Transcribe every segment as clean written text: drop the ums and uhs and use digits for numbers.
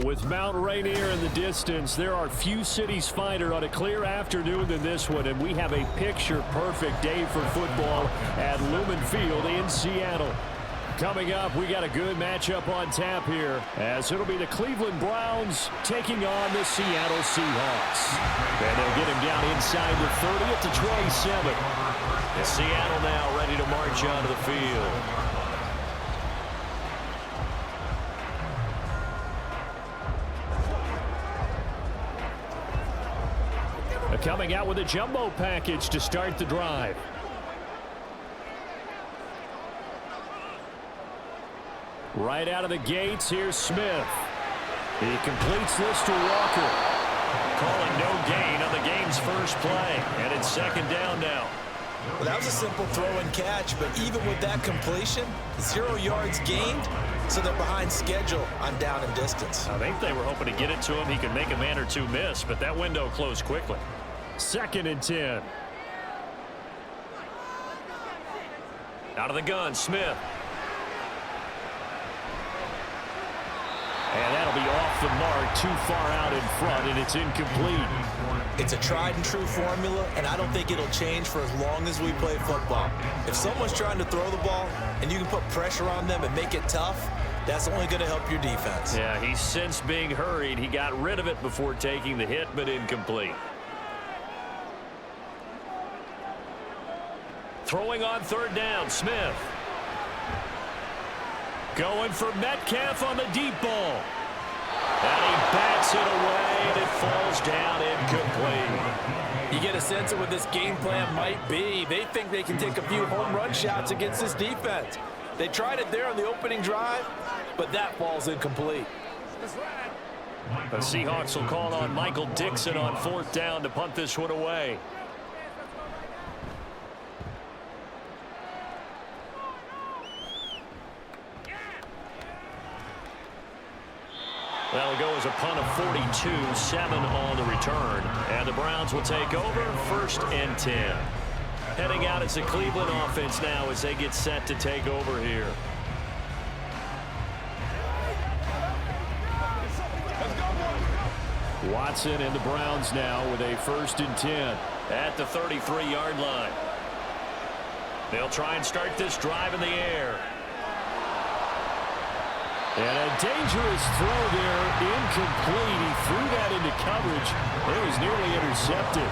With Mount Rainier in the distance, there are few cities finer on a clear afternoon than this one, and we have a picture-perfect day for football at Lumen Field in Seattle. Coming up, we got a good matchup on tap here, as it'll be the Cleveland Browns taking on the Seattle Seahawks. And they'll get him down inside the 30 at the 27. And Seattle now ready to march onto the field. Coming out with a jumbo package to start the drive. Right out of the gates, here's Smith. He completes this to Walker. Calling no gain on the game's first play, and it's second down now. Well, that was a simple throw and catch, but even with that completion, 0 yards gained, so they're behind schedule on down and distance. I think they were hoping to get it to him. He could make a man or two miss, but that window closed quickly. Second and 10. Out of the gun, Smith. And that'll be off the mark, too far out in front, and it's incomplete. It's a tried and true formula, and I don't think it'll change for as long as we play football. If someone's trying to throw the ball and you can put pressure on them and make it tough, that's only going to help your defense. Yeah, he's since being hurried. He got rid of it before taking the hit, but incomplete. Throwing on third down, Smith. Going for Metcalf on the deep ball. And he bats it away, and it falls down incomplete. You get a sense of what this game plan might be. They think they can take a few home run shots against this defense. They tried it there on the opening drive, but that falls incomplete. The Seahawks will call on Michael Dixon on fourth down to punt this one away. That'll go as a punt of 42, 7 on the return. And the Browns will take over, first and 10. Heading out as the Cleveland offense now as they get set to take over here. Watson and the Browns now with a first and 10 at the 33-yard line. They'll try and start this drive in the air. And a dangerous throw there, incomplete. He threw that into coverage. It was nearly intercepted.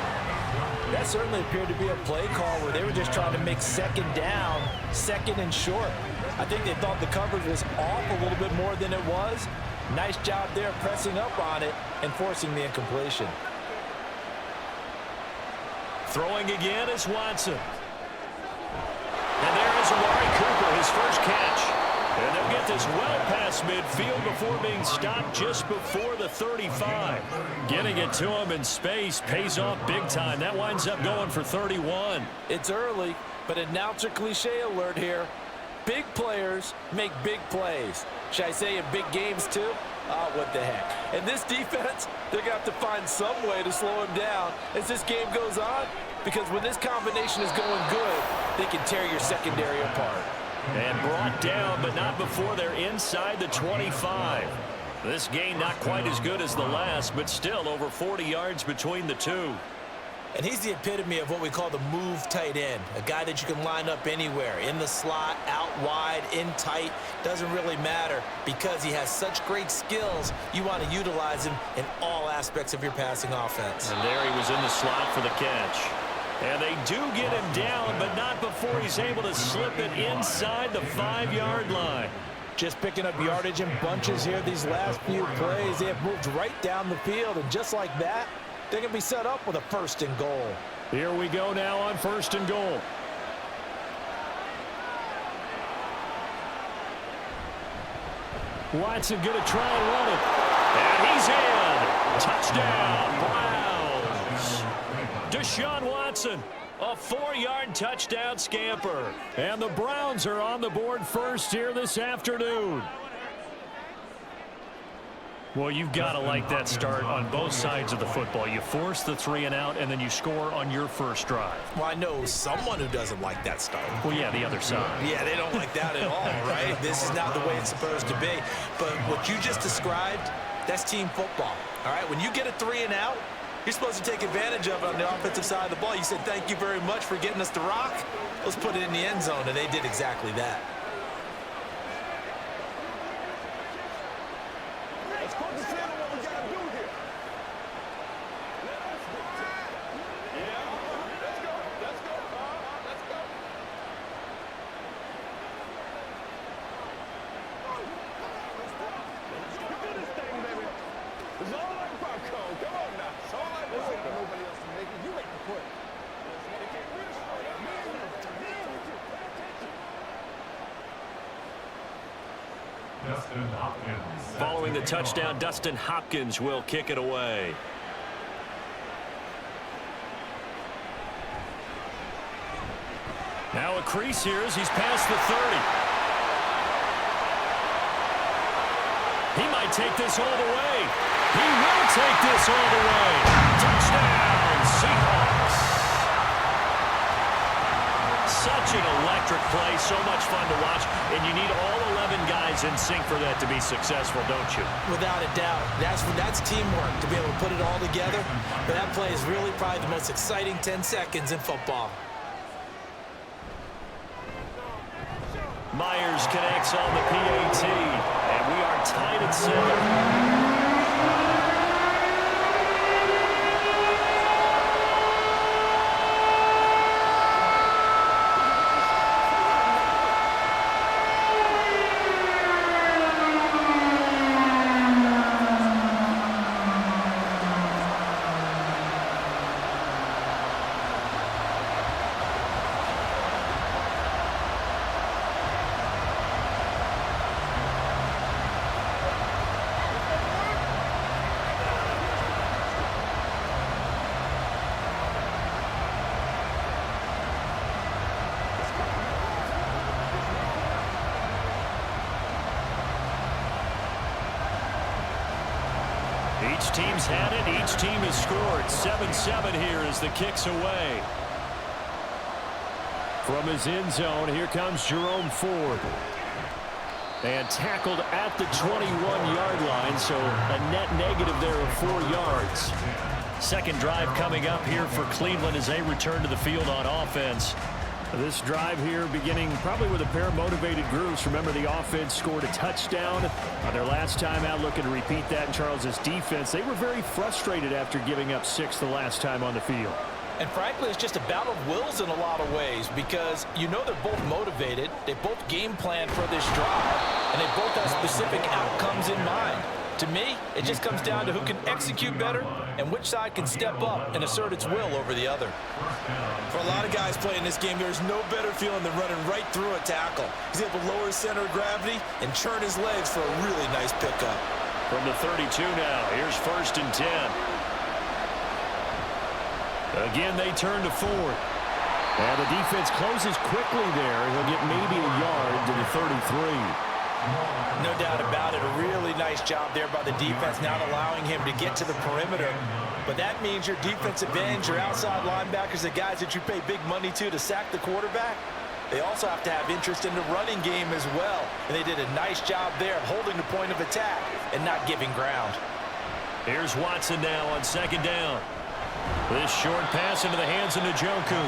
That certainly appeared to be a play call where they were just trying to make second down, second and short. I think they thought the coverage was off a little bit more than it was. Nice job there pressing up on it and forcing the incompletion. Throwing again is Watson. And there is Amari Cooper, his first catch. And they'll get this well past midfield before being stopped just before the 35. Getting it to him in space pays off big time. That winds up going for 31. It's early, but announcer cliche alert here. Big players make big plays. Should I say in big games too? Oh, what the heck. And this defense, they're going to have to find some way to slow him down as this game goes on. Because when this combination is going good, they can tear your secondary apart. And brought down, but not before they're inside the 25. This gain not quite as good as the last, but still over 40 yards between the two. And he's the epitome of what we call the move tight end. A guy that you can line up anywhere, in the slot, out wide, in tight. Doesn't really matter because he has such great skills. You want to utilize him in all aspects of your passing offense. And there he was in the slot for the catch. And they do get him down, but not before he's able to slip it inside the 5-yard line. Just picking up yardage in bunches here these last few plays. They have moved right down the field, and just like that, they're going to be set up with a first and goal. Here we go now on first and goal. Watson going to try and run it. And he's in. Touchdown, Browns. Deshaun Watson, a 4-yard touchdown scamper. And the Browns are on the board first here this afternoon. Well, you've got to like that start on both sides of the football. You force the 3 and out, and then you score on your first drive. Well, I know someone who doesn't like that start. Well, yeah, the other side. Yeah, they don't like that at all, right? This is not the way it's supposed to be. But what you just described, that's team football, all right? When you get a 3 and out, you're supposed to take advantage of it on the offensive side of the ball. You said, thank you very much for getting us the rock. Let's put it in the end zone, and they did exactly that. Following the touchdown, Dustin Hopkins will kick it away. Now a crease here as he's past the 30. He might take this all the way. He will take this all the way. Touchdown, Seahawks. Such an electric play, so much fun to watch, and you need all 11 guys in sync for that to be successful, don't you? Without a doubt. That's teamwork to be able to put it all together. But that play is really probably the most exciting 10 seconds in football. Myers connects on the PAT, and we are tied at 7. Each team's had it. Each team has scored. 7-7 here as the kick's away. From his end zone, here comes Jerome Ford. And tackled at the 21-yard line, so a net negative there of 4 yards. Second drive coming up here for Cleveland as they return to the field on offense. This drive here beginning probably with a pair of motivated groups. Remember, the offense scored a touchdown on their last time out, looking to repeat that in Charles's defense. They were very frustrated after giving up 6 the last time on the field. And frankly, it's just a battle of wills in a lot of ways because you know they're both motivated. They both game planned for this drive, and they both have specific outcomes in mind. To me, it just comes down to who can execute better and which side can step up and assert its will over the other. For a lot of guys playing this game, there's no better feeling than running right through a tackle. He's able to lower his center of gravity and churn his legs for a really nice pickup. From the 32 now, here's 1st and 10. Again, they turn to Ford. And the defense closes quickly there. He'll get maybe a yard to the 33. No doubt about it. A really nice job there by the defense, not allowing him to get to the perimeter. But that means your defensive ends, your outside linebackers, the guys that you pay big money to sack the quarterback, they also have to have interest in the running game as well. And they did a nice job there of holding the point of attack and not giving ground. Here's Watson now on 2nd down. This short pass into the hands of Njoku.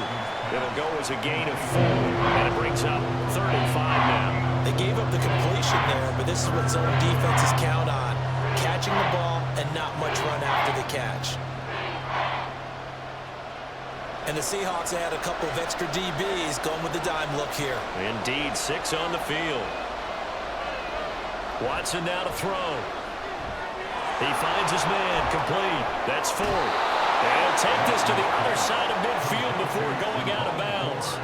It'll go as a gain of 4, and it brings up 3rd and 5 now. They gave up the completion there, but this is what zone defenses count on. Catching the ball and not much run after the catch. And the Seahawks add a couple of extra DBs going with the dime look here. Indeed, 6 on the field. Watson now to throw. He finds his man complete. That's Ford. And take this to the other side of midfield before going out of bounds.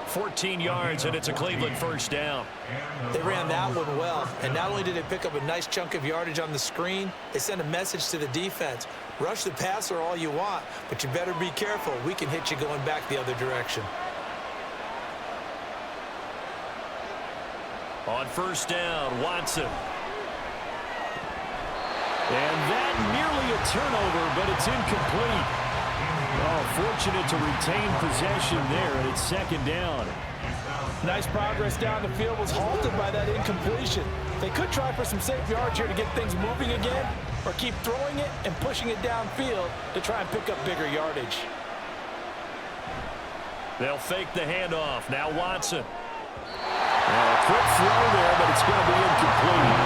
14 yards, and it's a Cleveland 1st down. They ran that one well, and not only did they pick up a nice chunk of yardage on the screen, they sent a message to the defense. Rush the passer all you want, but you better be careful. We can hit you going back the other direction. On 1st down, Watson. And that nearly a turnover, but it's incomplete. Oh, fortunate to retain possession there, and it's second down. Nice progress down the field was halted by that incompletion. They could try for some safe yards here to get things moving again, or keep throwing it and pushing it downfield to try and pick up bigger yardage. They'll fake the handoff. Now Watson. A quick throw there, but it's going to be incomplete.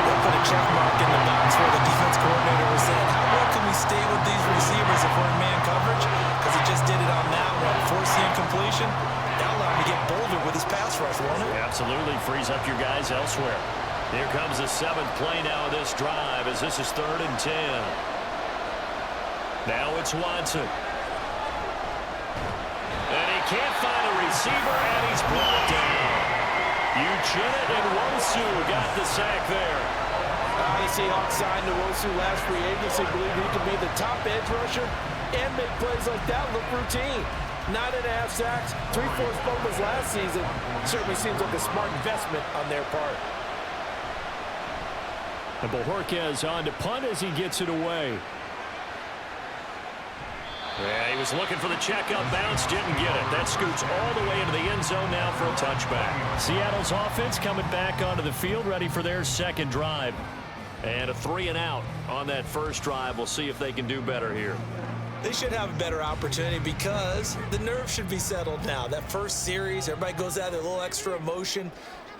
They'll put a check mark in the box where the defense coordinator was saying, how well can we stay with these receivers if we're in man coverage? Because he just did it on that one, force the incompletion. That'll allow him to get bolder with his pass rush, won't it? Absolutely, frees up your guys elsewhere. Here comes the 7th play now of this drive as this is 3rd and 10. Now it's Watson. And he can't find a receiver, and he's brought down. Uchenna and Wosu got the sack there. The Seahawks signed Wosu last free agency. Believe he could be the top edge rusher and make plays like that look routine. 9.5 sacks, 3 forced fumbles last season. Certainly seems like a smart investment on their part. And Bojorquez on to punt as he gets it away. Yeah, he was looking for the checkup bounce, didn't get it. That scoots all the way into the end zone now for a touchback. Seattle's offense coming back onto the field, ready for their second drive. And a 3-and-out on that first drive. We'll see if they can do better here. They should have a better opportunity because the nerves should be settled now. That first series, everybody goes out with a little extra emotion.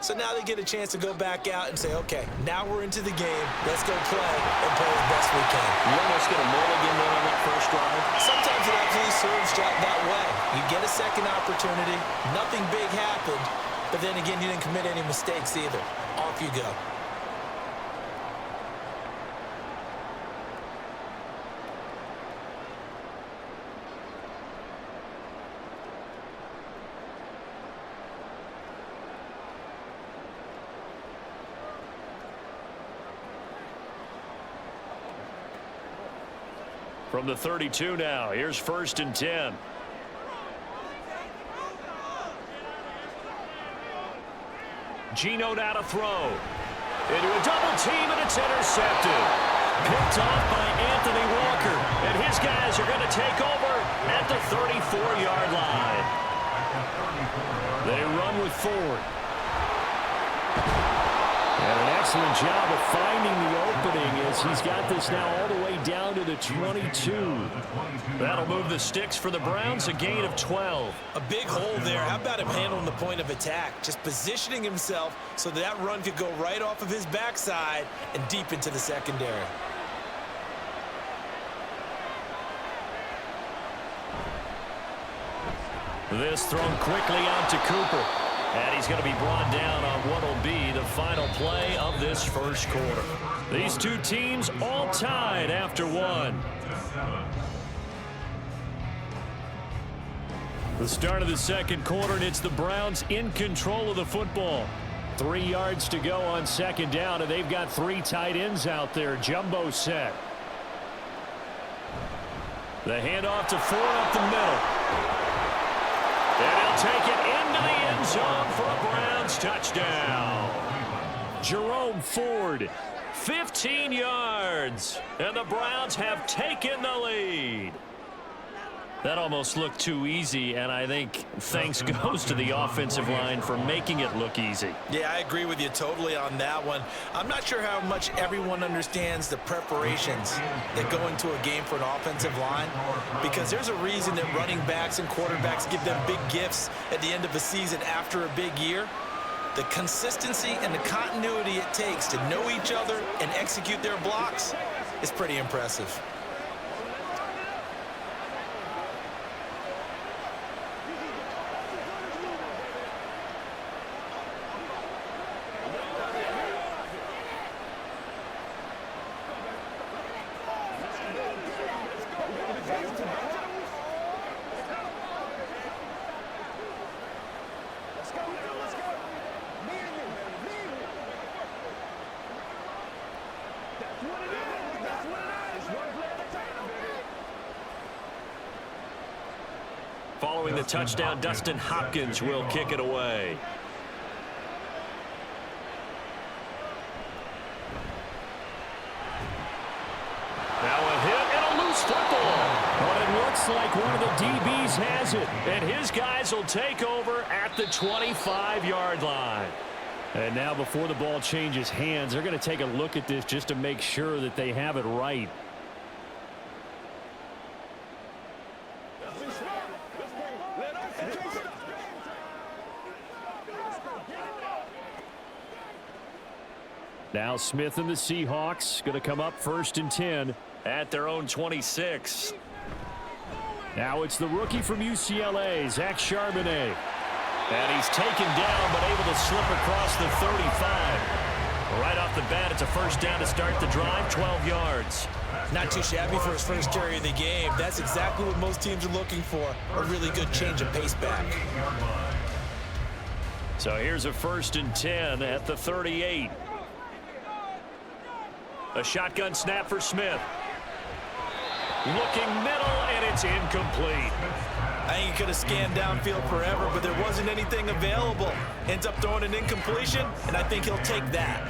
So now they get a chance to go back out and say, okay, now we're into the game. Let's go play and play as best we can. You almost get a mulligan there on that first drive. Sometimes it actually serves that way. You get a second opportunity. Nothing big happened. But then again, you didn't commit any mistakes either. Off you go. From the 32 now, here's 1st and 10. Geno now to throw. Into a double team, and it's intercepted. Picked off by Anthony Walker. And his guys are going to take over at the 34-yard line. They run with Ford. And an excellent job of finding the opening as he's got this now all the way down to the 22. That'll move the sticks for the Browns, a gain of 12. A big hole there. How about him handling the point of attack? Just positioning himself so that run could go right off of his backside and deep into the secondary. This thrown quickly out to Cooper. And he's going to be brought down on what will be the final play of this first quarter. These two teams all tied after one. The start of the second quarter, and it's the Browns in control of the football. 3 yards to go on second down, and they've got 3 tight ends out there. Jumbo set. The handoff to Ford up the middle. And he'll take it into the end zone for a Browns touchdown. Jerome Ford, 15 yards, and the Browns have taken the lead. That almost looked too easy, and I think thanks goes to the offensive line for making it look easy. Yeah, I agree with you totally on that one. I'm not sure how much everyone understands the preparations that go into a game for an offensive line, because there's a reason that running backs and quarterbacks give them big gifts at the end of a season after a big year. The consistency and the continuity it takes to know each other and execute their blocks is pretty impressive. Following the touchdown, Dustin Hopkins will kick it away. Looks like one of the DBs has it, and his guys will take over at the 25-yard line. And now before the ball changes hands, they're going to take a look at this just to make sure that they have it right. Now Smith and the Seahawks going to come up 1st and 10 at their own 26. Now it's the rookie from UCLA, Zach Charbonnet. And he's taken down but able to slip across the 35. Right off the bat, it's a first down to start the drive, 12 yards. Not too shabby for his first carry of the game. That's exactly what most teams are looking for, a really good change of pace back. So here's a 1st and 10 at the 38. A shotgun snap for Smith. Looking middle, and it's incomplete. I think he could have scanned downfield forever, but there wasn't anything available. Ends up throwing an incompletion, and I think he'll take that.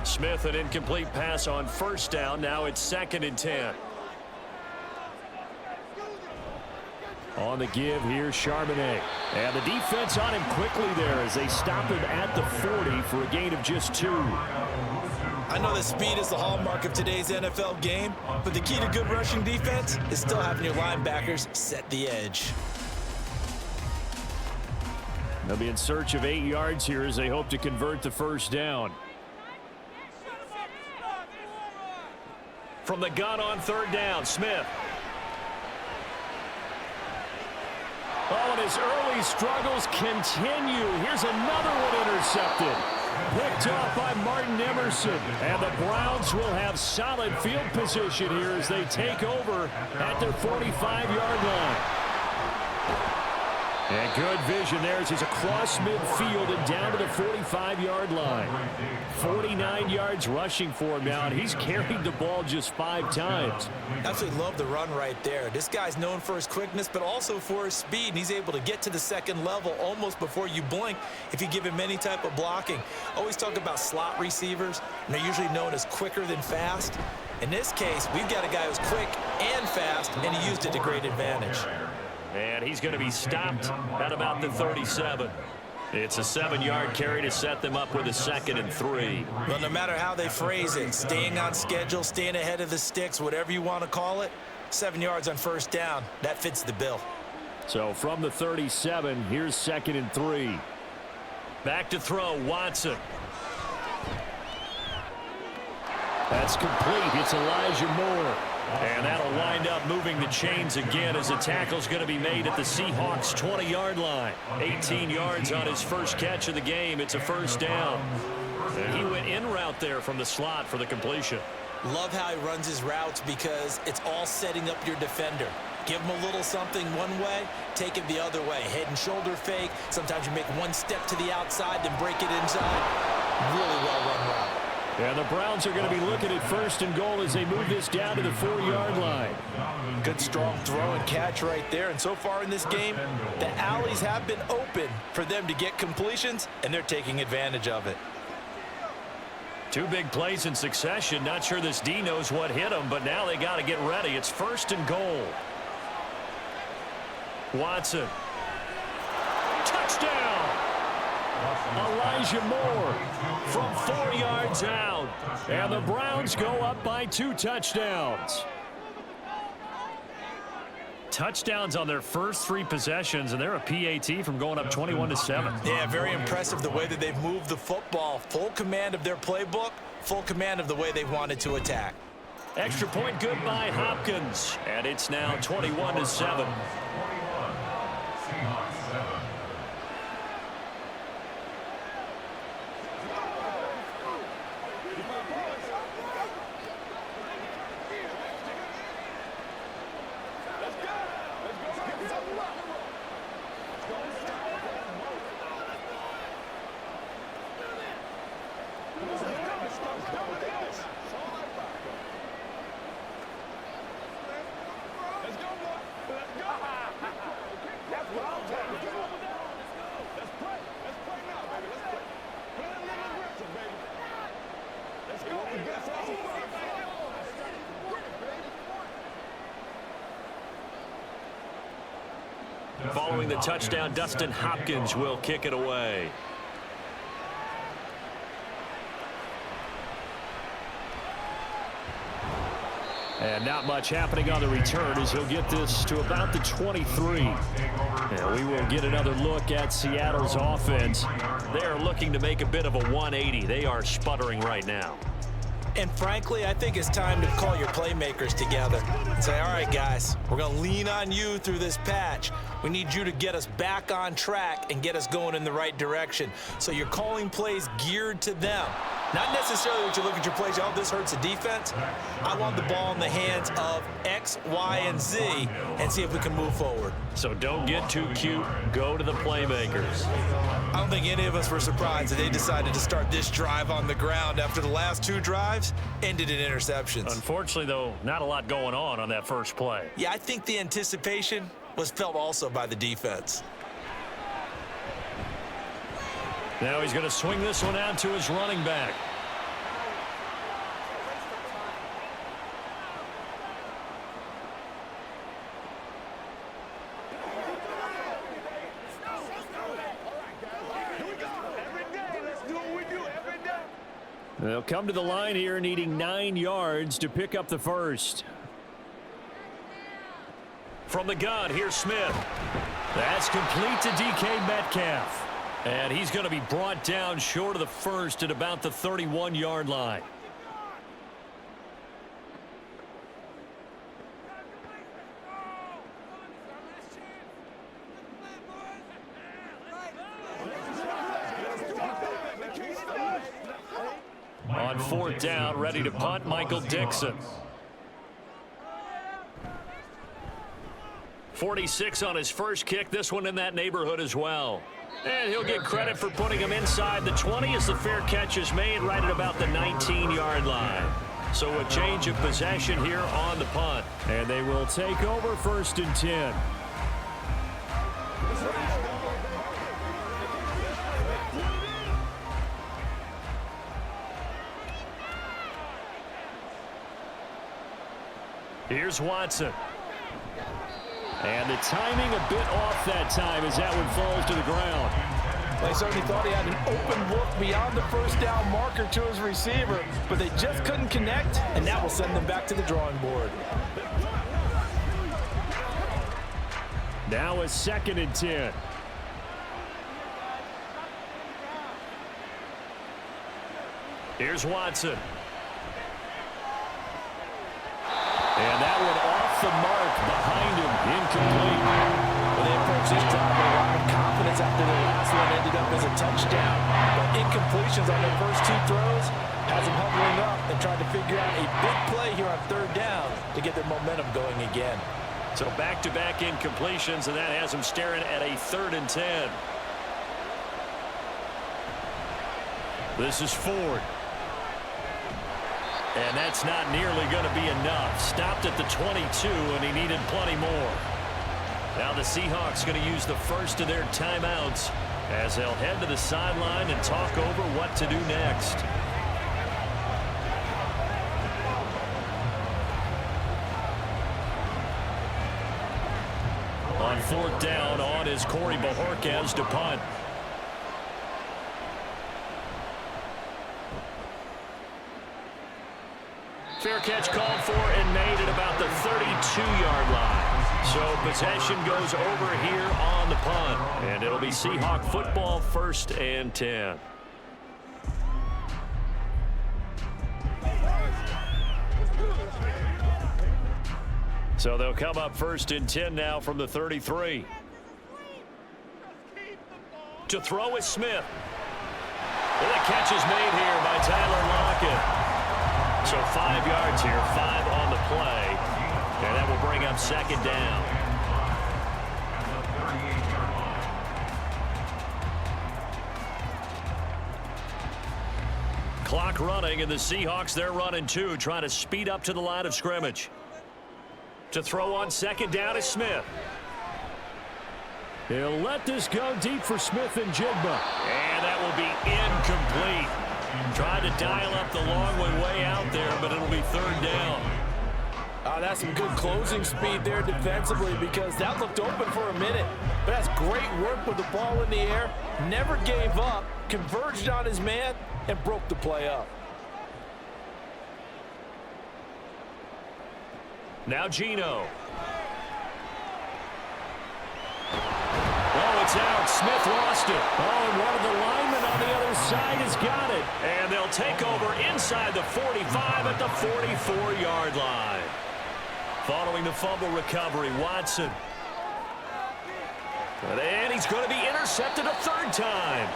Smith, an incomplete pass on 1st down. Now it's 2nd and 10. On the give, here's Charbonnet. And the defense on him quickly there as they stop him at the 40 for a gain of just 2. I know that speed is the hallmark of today's NFL game, but the key to good rushing defense is still having your linebackers set the edge. They'll be in search of 8 yards here as they hope to convert the 1st down. From the gun on 3rd down, Smith. Oh, and his early struggles continue. Here's another one intercepted. Picked off by Martin Emerson. And the Browns will have solid field position here as they take over at their 45-yard line. And good vision there as he's across midfield and down to the 45-yard line. 49 yards rushing for him now, and he's carried the ball just 5 times. Absolutely love the run right there. This guy's known for his quickness, but also for his speed, and he's able to get to the 2nd level almost before you blink if you give him any type of blocking. Always talk about slot receivers, and they're usually known as quicker than fast. In this case, we've got a guy who's quick and fast, and he used it to great advantage. And he's going to be stopped at about the 37. It's a 7-yard carry to set them up with a 2nd and 3. Well, no matter how they phrase it, staying on schedule, staying ahead of the sticks, whatever you want to call it, 7 yards on 1st down, that fits the bill. So from the 37, here's 2nd and 3. Back to throw, Watson. That's complete. It's Elijah Moore. And that'll wind up moving the chains again as the tackle's going to be made at the Seahawks 20-yard line. 18 yards on his first catch of the game. It's a 1st down. And he went in route there from the slot for the completion. Love how he runs his routes because it's all setting up your defender. Give him a little something one way, take it the other way. Head and shoulder fake. Sometimes you make one step to the outside, then break it inside. Really well-run route. And the Browns are going to be looking at 1st and goal as they move this down to the 4-yard line. Good strong throw and catch right there. And so far in this game, the alleys have been open for them to get completions, and they're taking advantage of it. 2 big plays in succession. Not sure this D knows what hit him, but now they got to get ready. It's 1st and goal. Watson. Touchdown! Elijah Moore from 4 yards out. And the Browns go up by 2 touchdowns. Touchdowns on their first 3 possessions, and they're a PAT from going up 21-7. Yeah, very impressive the way that they've moved the football. Full command of their playbook, full command of the way they wanted to attack. Extra point good by Hopkins, and it's now 21-7. throwing the touchdown. Dustin Hopkins will kick it away. And not much happening on the return as he'll get this to about the 23. And we will get another look at Seattle's offense. They are looking to make a bit of a 180. They are sputtering right now. And frankly, I think it's time to call your playmakers together and say, all right, guys, we're going to lean on you through this patch. We need you to get us back on track and get us going in the right direction. So you're calling plays geared to them. Not necessarily that you look at your plays, oh, this hurts the defense. I want the ball in the hands of X, Y, and Z and see if we can move forward. So don't get too cute. Go to the playmakers. I don't think any of us were surprised that they decided to start this drive on the ground after the last two drives ended in interceptions. Unfortunately, though, not a lot going on that first play. Yeah, I think the anticipation was felt also by the defense. Now he's going to swing this one out to his running back. They'll come to the line here needing 9 yards to pick up the first. From the gun, here's Smith. That's complete to DK Metcalf. And he's going to be brought down short of the first at about the 31-yard line. On fourth down, ready to punt, Michael Dixon. 46 on his first kick. This one in that neighborhood as well. And he'll get credit for putting him inside the 20 as the fair catch is made right at about the 19-yard line. So a change of possession here on the punt. And they will take over first and 10. Here's Watson. And the timing a bit off that time as that one falls to the ground. They certainly thought he had an open look beyond the first down marker to his receiver, but they just couldn't connect, and that will send them back to the drawing board. Now a second and 10. Here's Watson. And that one off the mark behind him, incomplete. Well, they approached this drive with a lot of confidence after the last one ended up as a touchdown. But incompletions on their first two throws has them huddling up and trying to figure out a big play here on third down to get their momentum going again. So back-to-back incompletions, and that has them staring at a 3rd and 10. This is Ford. And that's not nearly going to be enough. Stopped at the 22, and he needed plenty more. Now the Seahawks going to use the first of their timeouts as they'll head to the sideline and talk over what to do next. On fourth down, on is Corey Bojorquez to punt. Fair catch called for and made at about the 32-yard line. So possession goes over here on the punt. And it'll be Seahawk football, 1st and 10. So they'll come up 1st and 10 now from the 33. To throw is Smith. Well, the catch is made here by Tyler Lockett. So 5 yards here, 5 on the play. And that will bring up 2nd down. Clock running, and the Seahawks, they're running too, trying to speed up to the line of scrimmage. To throw on 2nd down is Smith. He'll let this go deep for Smith and Jigba. And that will be incomplete. Tried to dial up the long one way out there, but it'll be 3rd down. That's some good closing speed there defensively because that looked open for a minute. But that's great work with the ball in the air. Never gave up, converged on his man, and broke the play up. Now Geno. Oh, it's out. Smith lost it. Oh, and one of the linemen on the other side has got it. And they'll take over inside the 45 at the 44-yard line. Following the fumble recovery, Watson. And he's going to be intercepted a third time.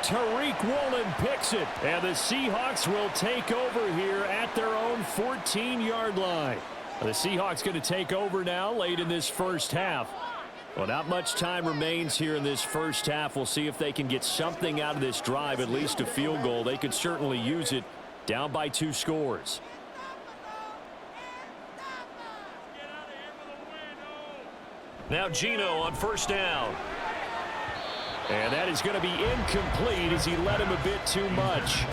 Tariq Woolen picks it. And the Seahawks will take over here at their own 14-yard line. The Seahawks going to take over now late in this first half. Well, not much time remains here in this first half. We'll see if they can get something out of this drive, at least a field goal. They could certainly use it, down by 2 scores. Now Geno on first down. And that is going to be incomplete as he led him a bit too much.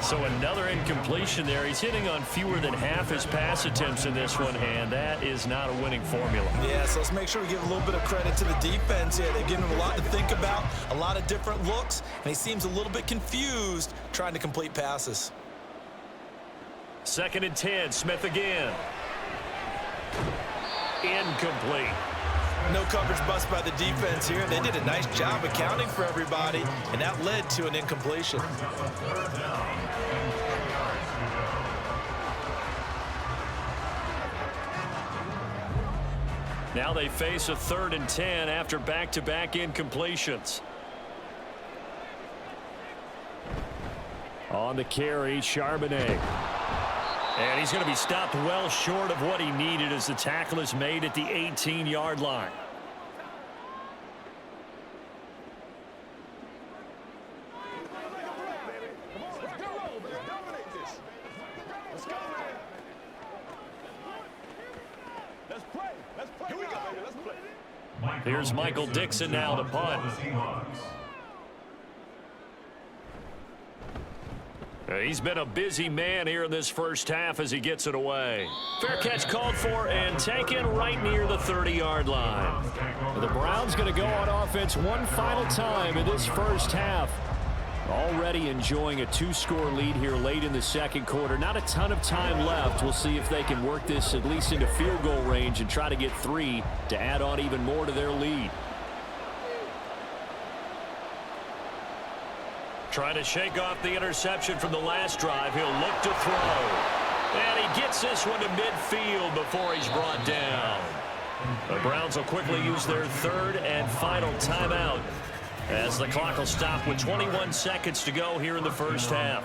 So another incompletion there. He's hitting on fewer than half his pass attempts in this one, and that is not a winning formula. Yeah, so let's make sure we give a little bit of credit to the defense here. They've given him a lot to think about, a lot of different looks, and he seems a little bit confused trying to complete passes. 2nd and 10, Smith again. Incomplete. No coverage bust by the defense here. They did a nice job accounting for everybody, and that led to an incompletion. Now they face a 3rd and 10 after back-to-back incompletions. On the carry, Charbonnet. And he's going to be stopped well short of what he needed as the tackle is made at the 18-yard line. Here's Michael Dixon now to punt. He's been a busy man here in this first half as he gets it away. Fair catch called for and taken right near the 30-yard line. The Browns going to go on offense one final time in this first half. Already enjoying a 2-score lead here late in the second quarter. Not a ton of time left. We'll see if they can work this at least into field goal range and try to get 3 to add on even more to their lead. Trying to shake off the interception from the last drive. He'll look to throw. And he gets this one to midfield before he's brought down. The Browns will quickly use their 3rd and final timeout as the clock will stop with 21 seconds to go here in the first half.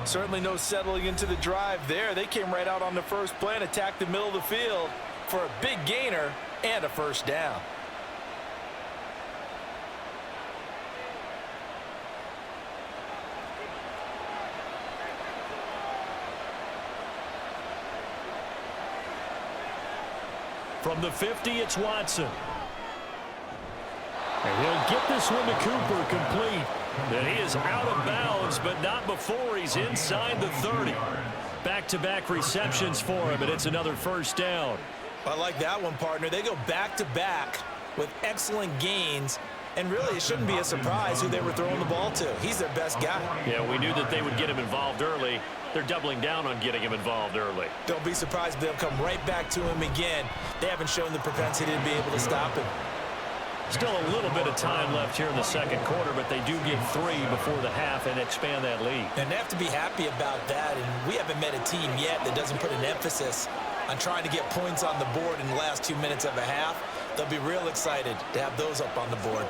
Certainly no settling into the drive there. They came right out on the first play and attacked the middle of the field for a big gainer and a first down. From the 50, it's Watson. And he'll get this one to Cooper complete. And he is out of bounds, but not before he's inside the 30. Back-to-back receptions for him, and it's another first down. I like that one, partner. They go back-to-back with excellent gains. And really, it shouldn't be a surprise who they were throwing the ball to. He's their best guy. Yeah, we knew that they would get him involved early. They're doubling down on getting him involved early. Don't be surprised if they'll come right back to him again. They haven't shown the propensity to be able to stop him. Still a little bit of time left here in the second quarter, but they do get 3 before the half and expand that lead. And they have to be happy about that. And we haven't met a team yet that doesn't put an emphasis on trying to get points on the board in the last 2 minutes of a half. They'll be real excited to have those up on the board.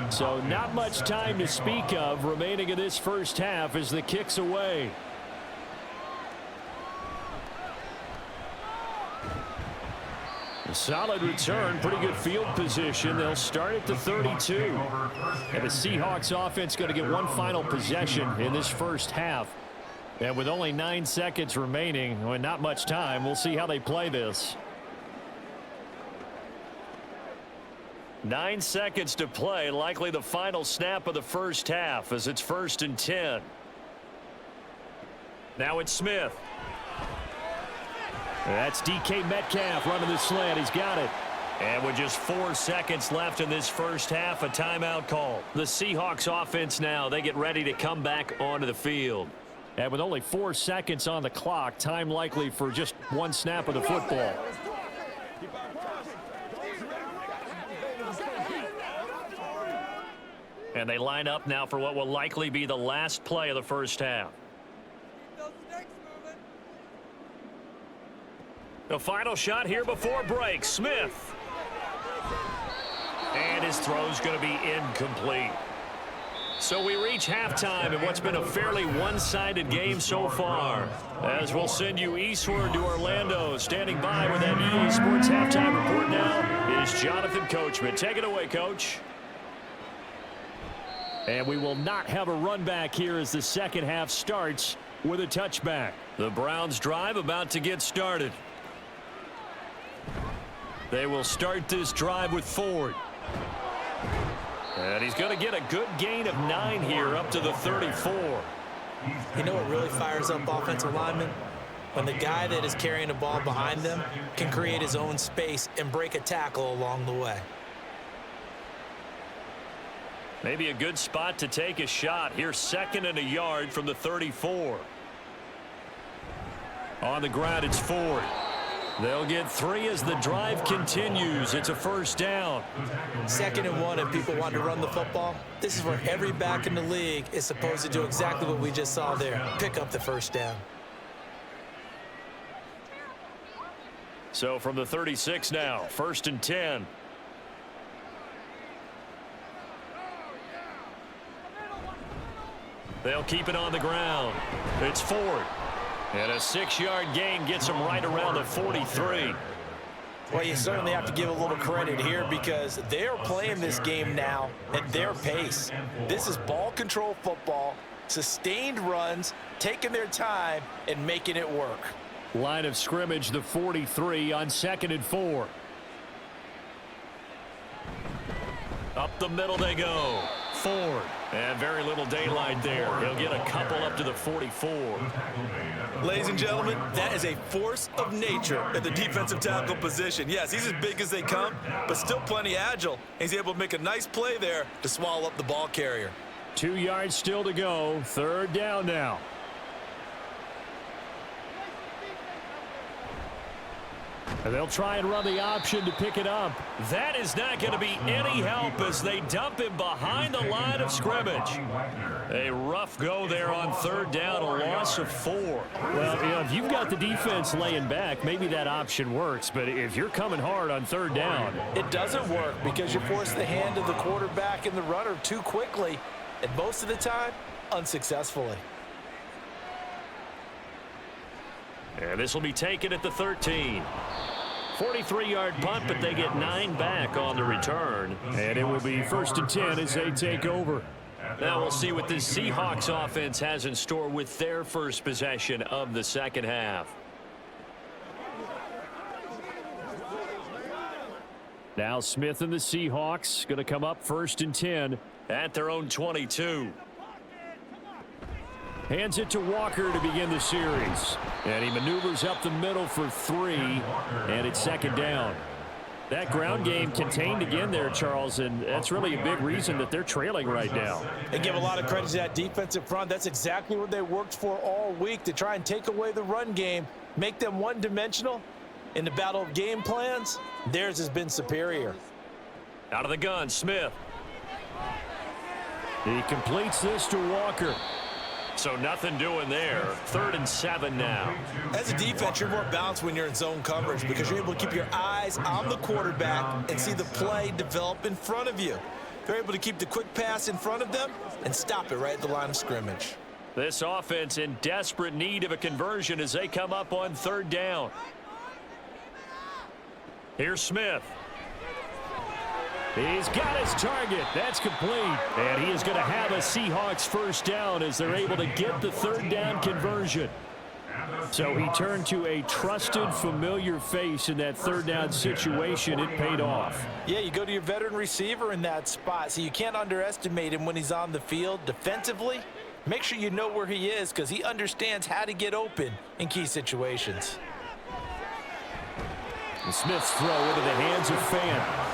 So not much time to speak of remaining in this first half as the kick's away. Solid return, pretty good field position. They'll start at the 32. And the Seahawks offense going to get one final possession in this first half. And with only 9 seconds remaining, well, not much time, we'll see how they play this. 9 seconds to play, likely the final snap of the first half as it's 1st and 10. Now it's Smith. That's DK Metcalf running the slant. He's got it. And with just 4 seconds left in this first half, a timeout call. The Seahawks offense now, they get ready to come back onto the field. And with only 4 seconds on the clock, time likely for just one snap of the football. And they line up now for what will likely be the last play of the first half. The final shot here before break. Smith. And his throw's going to be incomplete. So we reach halftime in what's been a fairly one-sided game so far. As we'll send you eastward to Orlando. Standing by with that EA Sports halftime report now is Jonathan Coachman. Take it away, Coach. And we will not have a run back here as the second half starts with a touchback. The Browns drive about to get started. They will start this drive with Ford. And he's going to get a good gain of 9 here up to the 34. You know what really fires up offensive linemen? When the guy that is carrying the ball behind them can create his own space and break a tackle along the way. Maybe a good spot to take a shot. Here's 2nd and a yard from the 34. On the ground, it's Ford. They'll get 3 as the drive continues. It's a first down. 2nd and 1, and people want to run the football. This is where every back in the league is supposed to do exactly what we just saw there. Pick up the first down. So from the 36 now, 1st and 10. They'll keep it on the ground. It's Ford. And a 6-yard gain gets him right around the 43. Well, you certainly have to give a little credit here because they are playing this game now at their pace. This is ball control football, sustained runs, taking their time, and making it work. Line of scrimmage, the 43 on 2nd and 4. Up the middle they go. Ford. And very little daylight there. He'll get a couple up to the 44. Ladies and gentlemen, that is a force of nature at the defensive tackle position. Yes, he's as big as they come, but still plenty agile. He's able to make a nice play there to swallow up the ball carrier. 2 yards still to go. 3rd down now. And they'll try and run the option to pick it up. That is not going to be any help as they dump him behind the line of scrimmage. A rough go there on 3rd down, a loss of 4. Well, you know, if you've got the defense laying back, maybe that option works. But if you're coming hard on 3rd down, it doesn't work because you force the hand of the quarterback and the runner too quickly, and most of the time, unsuccessfully. And this will be taken at the 13. 43-yard punt, but they get 9 back on the return. And it will be 1st and 10 as they take over. Now we'll see what this Seahawks offense has in store with their first possession of the second half. Now Smith and the Seahawks going to come up 1st and 10 at their own 22. Hands it to Walker to begin the series. And he maneuvers up the middle for 3, and it's 2nd down. That ground game contained again there, Charles, and that's really a big reason that they're trailing right now. They give a lot of credit to that defensive front. That's exactly what they worked for all week, to try and take away the run game, make them one-dimensional. In the battle of game plans, theirs has been superior. Out of the gun, Smith. He completes this to Walker. So nothing doing there. 3rd and 7 now. As a defense, you're more balanced when you're in zone coverage because you're able to keep your eyes on the quarterback and see the play develop in front of you. You're able to keep the quick pass in front of them and stop it right at the line of scrimmage. This offense in desperate need of a conversion as they come up on 3rd down. Here's Smith. He's got his target. That's complete. And he is going to have a Seahawks first down as they're able to get the third down conversion. So he turned to a trusted, familiar face in that third down situation. It paid off. Yeah, you go to your veteran receiver in that spot, so you can't underestimate him when he's on the field. Defensively, make sure you know where he is because he understands how to get open in key situations. And Smith's throw into the hands of Fan.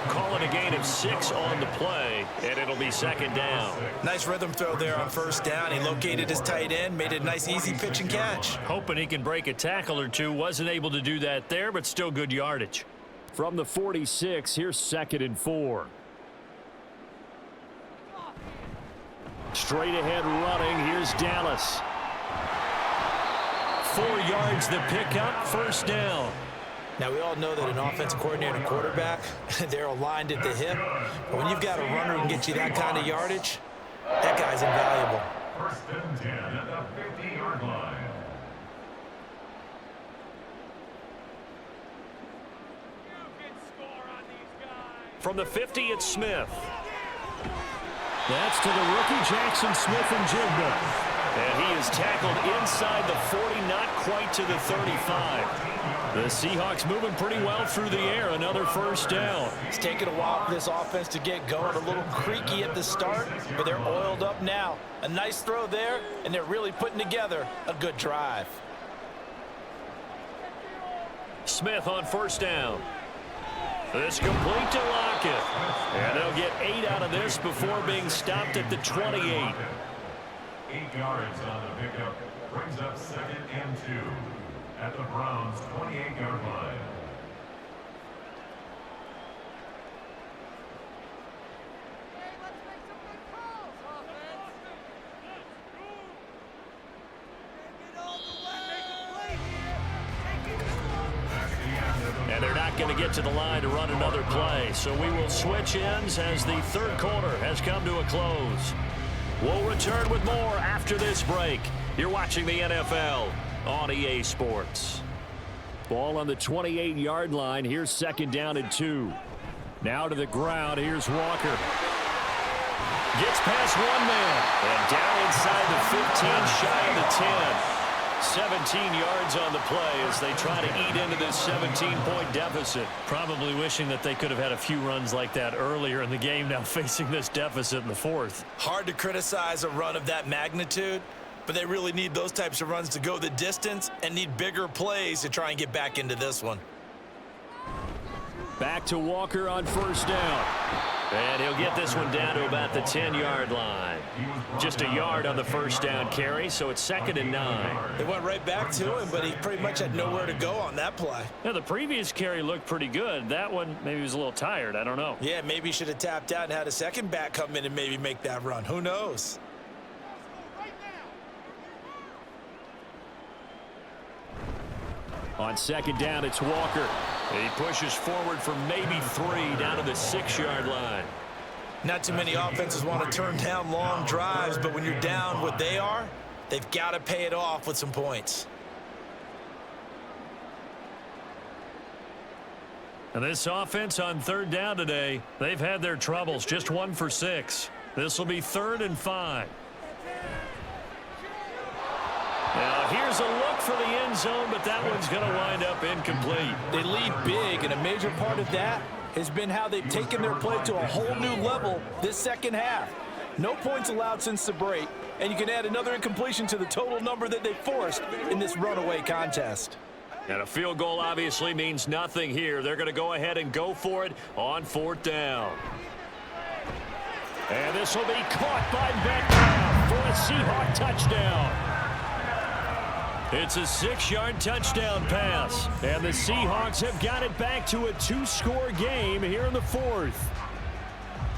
Calling a gain of 6 on the play, and it'll be second down. Nice rhythm throw there on first down. He located his tight end, made it a nice, easy pitch and catch. Hoping he can break a tackle or two. Wasn't able to do that there, but still good yardage. From the 46, here's 2nd and 4. Straight ahead running, here's Dallas. 4 yards the pickup, first down. Now, we all know that an offensive coordinator and a quarterback, they're aligned at the hip. But when you've got a runner who can get you that kind of yardage, that guy's invaluable. 1st and 10 at the 50-yard line. From the 50, it's Smith. That's to the rookie, Jackson Smith-Njigba. And he is tackled inside the 40, not quite to the 35. The Seahawks moving pretty well through the air. Another first down. It's taken a while for this offense to get going. A little creaky at the start, but they're oiled up now. A nice throw there, and they're really putting together a good drive. Smith on first down. This complete to Lockett. And they'll get 8 out of this before being stopped at the 28. 8 yards on the pickup brings up 2nd and 2 at the Browns' 28-yard line. And they're not going to get to the line to run another play. So we will switch ends as the third quarter has come to a close. We'll return with more after this break. You're watching the NFL on EA Sports. Ball on the 28-yard line. Here's 2nd down and 2. Now to the ground. Here's Walker. Gets past one man. And down inside the 15, shy of the 10. 17 yards on the play as they try to eat into this 17-point deficit. Probably wishing that they could have had a few runs like that earlier in the game, now facing this deficit in the 4th. Hard to criticize a run of that magnitude, but they really need those types of runs to go the distance and need bigger plays to try and get back into this one. Back to Walker on first down. And he'll get this one down to about the 10-yard line. Just a yard on the first down carry, so it's 2nd and 9. They went right back to him, but he pretty much had nowhere to go on that play. Now, the previous carry looked pretty good. That one, maybe he was a little tired. I don't know. Yeah, maybe he should have tapped out and had a second back come in and maybe make that run. Who knows? On 2nd down, it's Walker. And he pushes forward for maybe 3 down to the 6-yard line. Not too many offenses want to turn down long drives, but when you're down what they are, they've got to pay it off with some points. And this offense on 3rd down today, they've had their troubles. Just 1 for 6. This will be 3rd and 5. Now, here's a look for the end zone, but that one's going to wind up incomplete. They lead big, and a major part of that has been how they've taken their play to a whole new level this second half. No points allowed since the break, and you can add another incompletion to the total number that they forced in this runaway contest. And a field goal obviously means nothing here. They're going to go ahead and go for it on 4th down. And this will be caught by Metcalf for a Seahawk touchdown. It's a 6-yard touchdown pass. And the Seahawks have got it back to a 2-score game here in the 4th.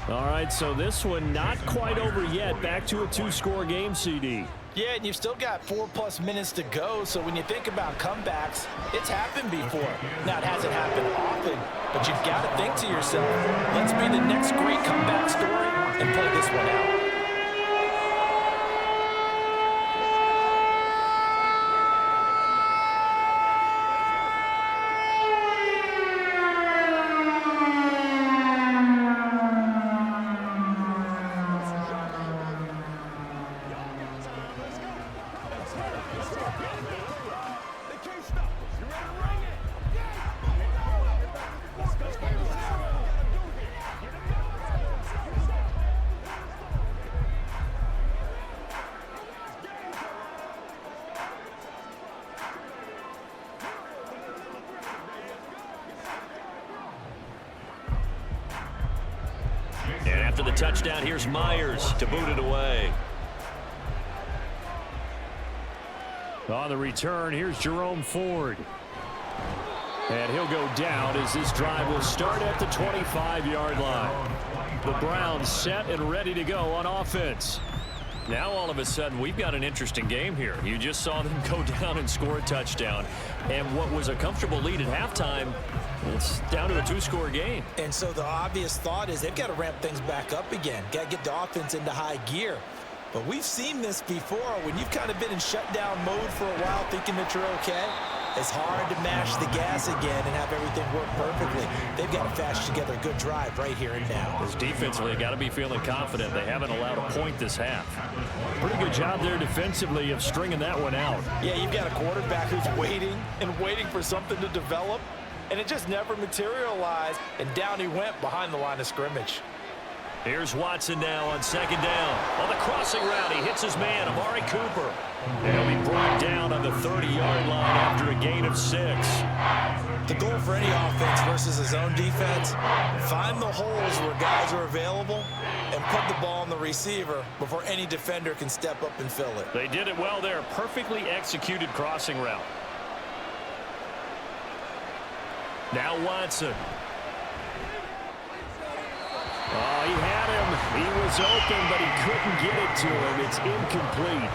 All right, so this one not quite over yet. Back to a 2-score game, CD. Yeah, and you've still got 4+ minutes to go, so when you think about comebacks, it's happened before. Now, it hasn't happened often, but you've got to think to yourself, let's be the next great comeback story and play this one out. touchdown. Here's Myers to boot it away. On the return, here's Jerome Ford. And he'll go down as this drive will start at the 25-yard line. The Browns set and ready to go on offense. Now all of a sudden we've got an interesting game here. You just saw them go down and score a touchdown. And what was a comfortable lead at halftime, it's down to a two-score game. And so the obvious thought is they've got to ramp things back up again. Got to get the offense into high gear. But we've seen this before when you've kind of been in shutdown mode for a while thinking that you're okay. It's hard to mash the gas again and have everything work perfectly. They've got to patch together a good drive right here and now. Because defensively, got to be feeling confident. They haven't allowed a point this half. Pretty good job there defensively of stringing that one out. Yeah, you've got a quarterback who's waiting and waiting for something to develop, and it just never materialized, and down he went behind the line of scrimmage. Here's Watson now on second down. On the crossing route, he hits his man, Amari Cooper. And he'll be brought down on the 30-yard line after a gain of 6. The goal for any offense versus his own defense, find the holes where guys are available and put the ball on the receiver before any defender can step up and fill it. They did it well there. Perfectly executed crossing route. Now Watson. Oh, he had him. He was open, but he couldn't get it to him. It's incomplete.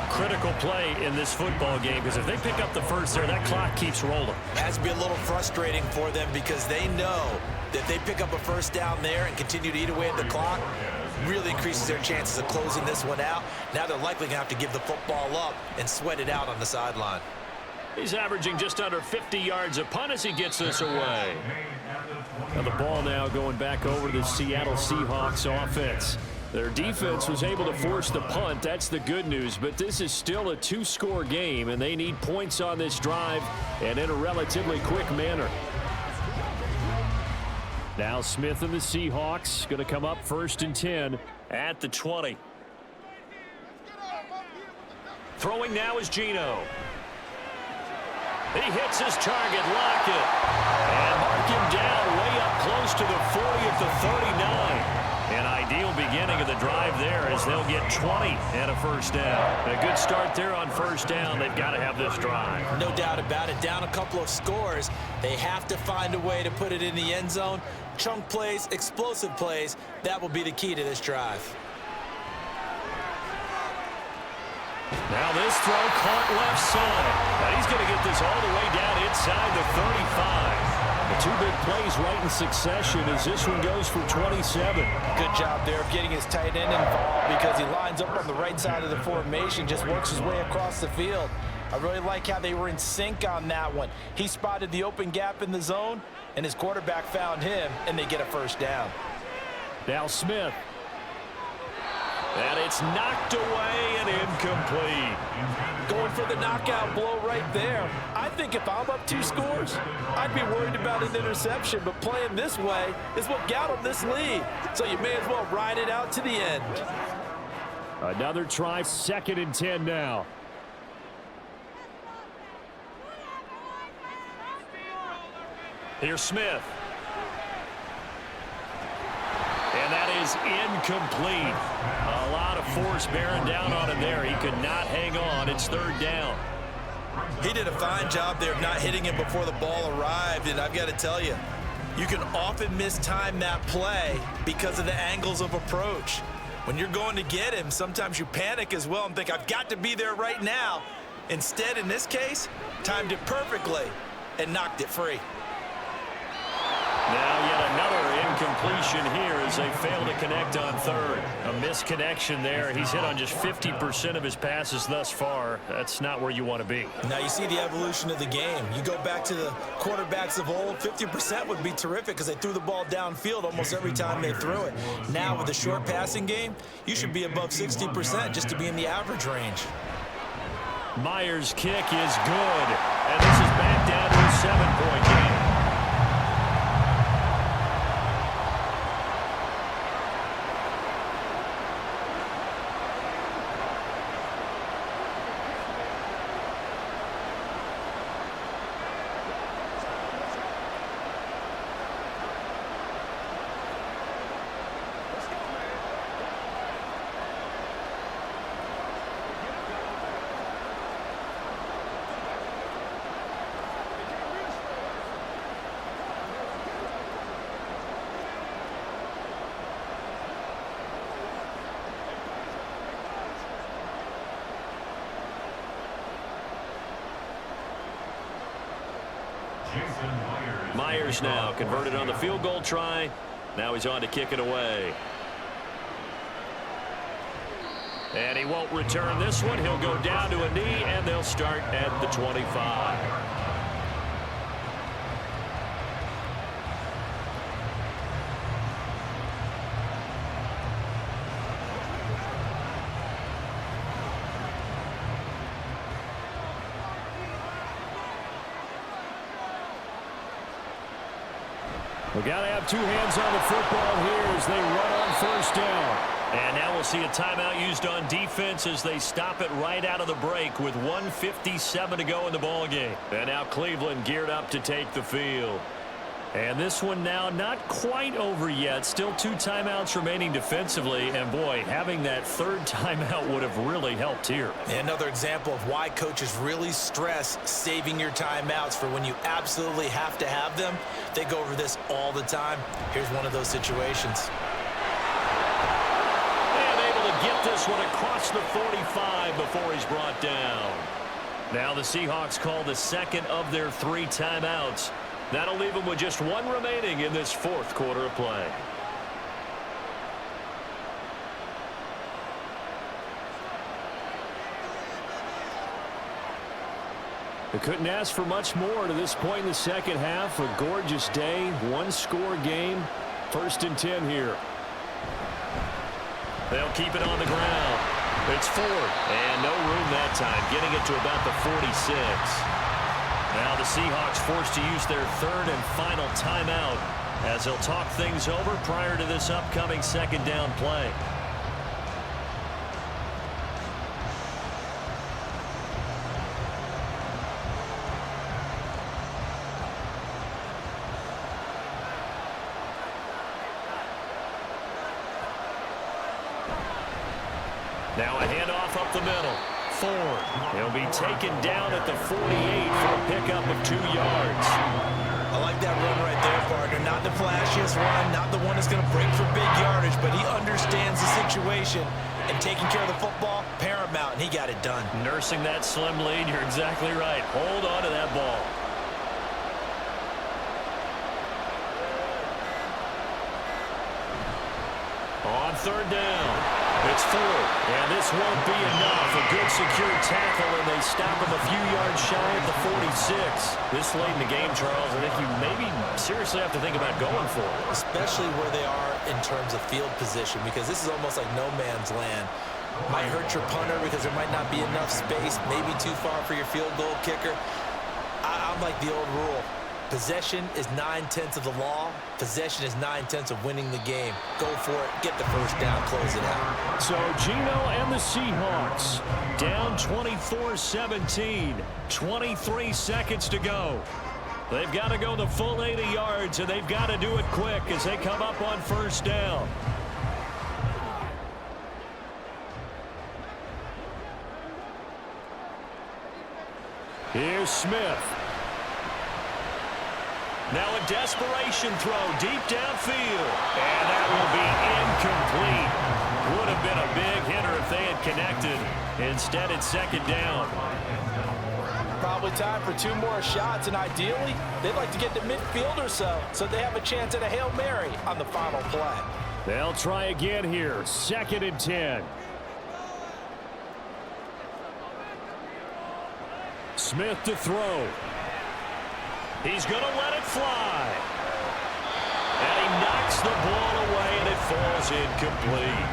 Critical play in this football game, because if they pick up the first there, that clock keeps rolling. Has to be a little frustrating for them because they know that they pick up a first down there and continue to eat away at the clock, really increases their chances of closing this one out. Now they're likely going to have to give the football up and sweat it out on the sideline. He's averaging just under 50 yards a punt as he gets this away. Now the ball now going back over to the Seattle Seahawks offense. Their defense was able to force the punt. That's the good news. But this is still a two-score game, and they need points on this drive and in a relatively quick manner. Now Smith and the Seahawks going to come up 1st and 10 at the 20. Throwing now is Geno. He hits his target, Lockett. And mark him down way up close to the 40 at the 39. An ideal beginning of the drive there as they'll get 20 and a first down. A good start there on first down. They've got to have this drive. No doubt about it. Down a couple of scores. They have to find a way to put it in the end zone. Chunk plays, explosive plays. That will be the key to this drive. Now this throw caught left side. Now he's going to get this all the way down inside the 35. The two big plays right in succession as this one goes for 27. Good job there of getting his tight end involved because he lines up on the right side of the formation, just works his way across the field. I really like how they were in sync on that one. He spotted the open gap in the zone, and his quarterback found him, and they get a first down. Now Smith. And it's knocked away and incomplete. Going for the knockout blow right there. I think if I'm up 2 scores, I'd be worried about an interception, but playing this way is what got them this lead. So you may as well ride it out to the end. Another try, 2nd and 10 now. Here's Smith. And that is incomplete. A lot of force bearing down on him there. He could not hang on. It's 3rd down. He did a fine job there of not hitting him before the ball arrived, and I've got to tell you, you can often mistime that play because of the angles of approach. When you're going to get him, sometimes you panic as well and think, I've got to be there right now. Instead, in this case, timed it perfectly and knocked it free. Now yet another incompletion here as they fail to connect on 3rd. A misconnection there. He's hit on just 50% of his passes thus far. That's not where you want to be. Now you see the evolution of the game. You go back to the quarterbacks of old, 50% would be terrific because they threw the ball downfield almost every time they threw it. Now with the short passing game, you should be above 60% just to be in the average range. Myers' kick is good. And this is back down to a 7-point game. Jason Myers. Myers now converted on the field goal try. Now he's on to kick it away. And he won't return this one. He'll go down to a knee, and they'll start at the 25. We got to have two hands on the football here as they run on first down. And now we'll see a timeout used on defense as they stop it right out of the break with 1:57 to go in the ball game. And now Cleveland geared up to take the field. And this one now not quite over yet. Still two timeouts remaining defensively. And, boy, having that third timeout would have really helped here. Another example of why coaches really stress saving your timeouts for when you absolutely have to have them. They go over this all the time. Here's one of those situations. And able to get this one across the 45 before he's brought down. Now the Seahawks call the second of their three timeouts. That'll leave them with just one remaining in this fourth quarter of play. They couldn't ask for much more to this point in the second half. A gorgeous day, one-score game. 1st and 10 here. They'll keep it on the ground. It's Ford, and no room that time, getting it to about the 46. Now the Seahawks forced to use their third and final timeout as they'll talk things over prior to this upcoming second down play. Now a handoff up the middle. Ford. He'll be taken down at the 48 for a pickup of 2 yards. I like that run right there, partner. Not the flashiest run, not the one that's going to break for big yardage, but he understands the situation. And taking care of the football, paramount, and he got it done. Nursing that slim lead, you're exactly right. Hold on to that ball. On third down, it's Ford, and this won't be enough. A good secure tackle, and they stop him a few yards shy of the 46. This late in the game, Charles, I think you maybe seriously have to think about going for it. Especially where they are in terms of field position, because this is almost like no man's land. Might hurt your punter because there might not be enough space, maybe too far for your field goal kicker. I'm like the old rule. Possession is 9/10 of the law. Possession is 9/10 of winning the game. Go for it. Get the first down. Close it out. So Gino and the Seahawks down 24-17. 23 seconds to go. They've got to go the full 80 yards, and they've got to do it quick as they come up on first down. Here's Smith. Now a desperation throw deep downfield. And that will be incomplete. Would have been a big hitter if they had connected. Instead, it's second down. Probably time for 2 more shots, and ideally, they'd like to get to midfield or so they have a chance at a Hail Mary on the final play. They'll try again here. 2nd and 10. Smith to throw. He's going to let it fly. And he knocks the ball away, and it falls incomplete.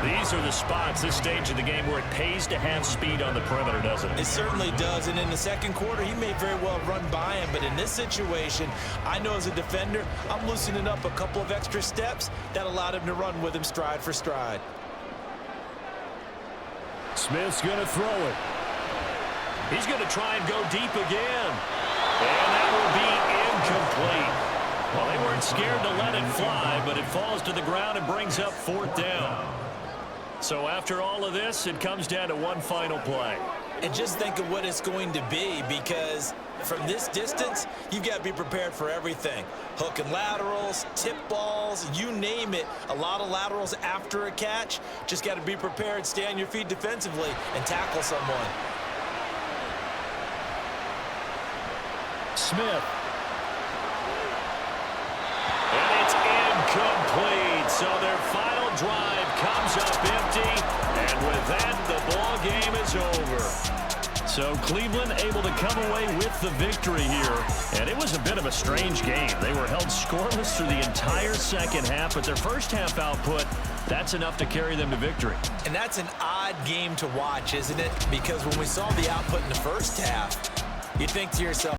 These are the spots, this stage of the game, where it pays to have speed on the perimeter, doesn't it? It certainly does, and in the second quarter, he may very well run by him, but in this situation, I know as a defender, I'm loosening up a couple of extra steps that allowed him to run with him stride for stride. Smith's going to throw it. He's going to try and go deep again. And that will be incomplete. Well, they weren't scared to let it fly, but it falls to the ground and brings up 4th down. So after all of this, it comes down to one final play. And just think of what it's going to be, because from this distance, you've got to be prepared for everything. Hook and laterals, tip balls, you name it. A lot of laterals after a catch. Just got to be prepared, stay on your feet defensively, and tackle someone. Smith So their final drive comes up empty, and with that, the ball game is over. So Cleveland able to come away with the victory here. And it was a bit of a strange game. They were held scoreless through the entire second half, but their first half output, that's enough to carry them to victory. And that's an odd game to watch, isn't it? Because when we saw the output in the first half, you think to yourself,